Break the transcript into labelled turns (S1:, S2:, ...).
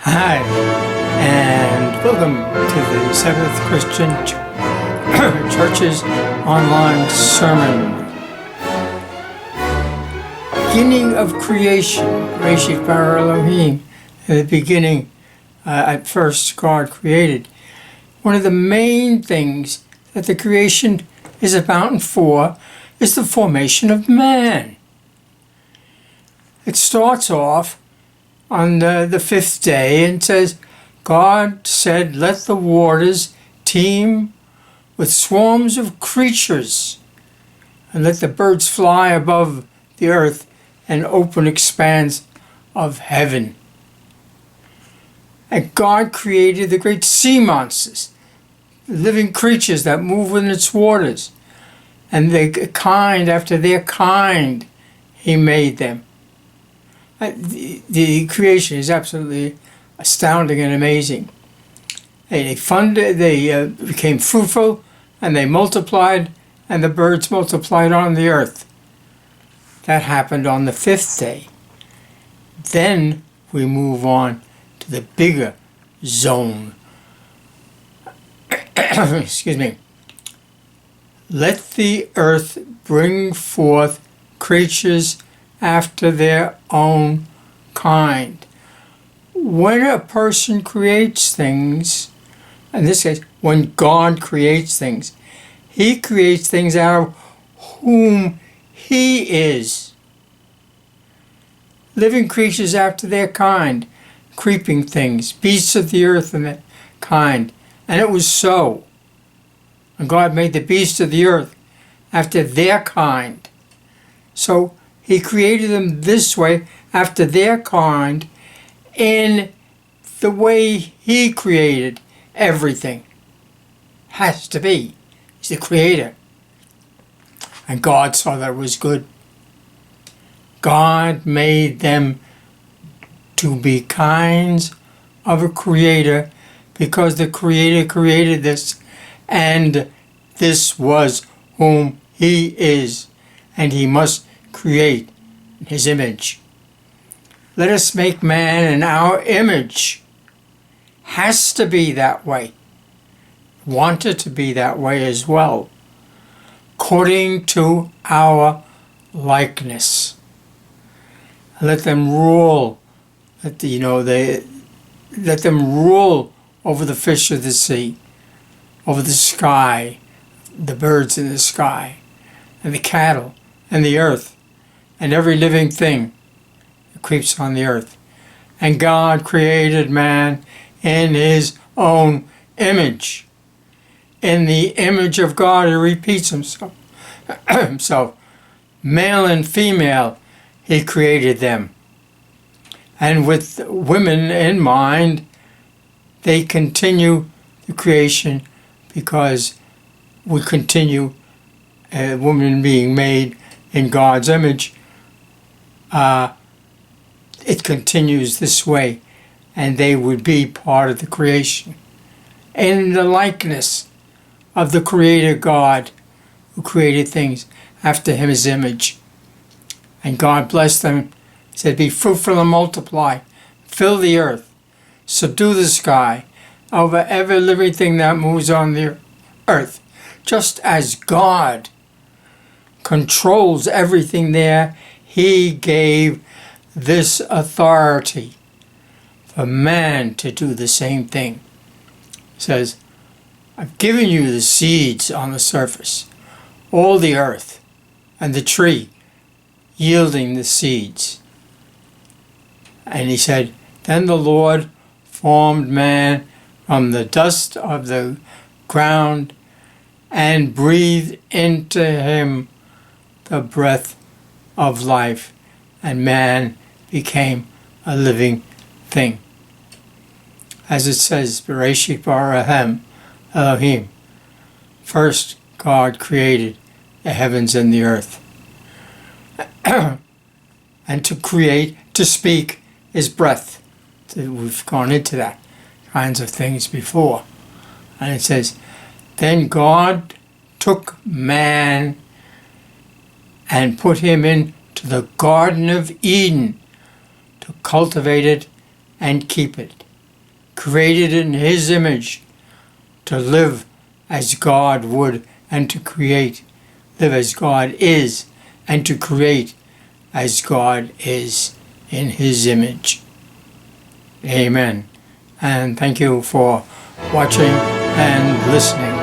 S1: Hi, and welcome to the Seventh Christian Church's online sermon. Beginning of creation, Bereshit bara Elohim. In the beginning, at first, God created. One of the main things that the creation is about and for is the formation of man. It starts off on the fifth day and says, God said, let the waters teem with swarms of creatures, and let the birds fly above the earth and open expanse of heaven. And God created the great sea monsters, living creatures that move within its waters, and the kind after their kind He made them. The creation is absolutely astounding and amazing. They became fruitful, and they multiplied, and the birds multiplied on the earth. That happened on the fifth day. Then we move on to the bigger zone. Excuse me. Let the earth bring forth creatures after their own kind. When a person creates things, in this case, when God creates things, He creates things out of whom He is. Living creatures after their kind, creeping things, beasts of the earth and that kind. And it was so. And God made the beasts of the earth after their kind. So He created them this way, after their kind, in the way He created everything. Has to be. He's the creator. And God saw that it was good. God made them to be kinds of a creator because the creator created this, and this was whom He is, and He must create in His image. Let us make man in our image. Has to be that way. Wanted to be that way as well. According to our likeness. Let them rule. Let them rule over the fish of the sea, over the sky, the birds in the sky, and the cattle, and the earth, and every living thing that creeps on the earth. And God created man in His own image. In the image of God, He repeats Himself. Male and female, He created them. And with women in mind, they continue the creation because we continue a woman being made in God's image. It continues this way, and they would be part of the creation. In the likeness of the Creator God, who created things after His image. And God blessed them, said, be fruitful and multiply, fill the earth, subdue the sky, over every living thing that moves on the earth. Just as God controls everything there, He gave this authority for man to do the same thing. He says, I've given you the seeds on the surface, all the earth, and the tree yielding the seeds. And He said, then the Lord formed man from the dust of the ground and breathed into him the breath of life, and man became a living thing. As it says, Bereshit bara Elohim. First, God created the heavens and the earth. And to create, to speak, is breath. We've gone into that kinds of things before. And it says, then God took man and put him into the Garden of Eden to cultivate it and keep it. created in His image, to live as God would and to create, live as God is and to create as God is in His image. Amen. And thank you for watching and listening.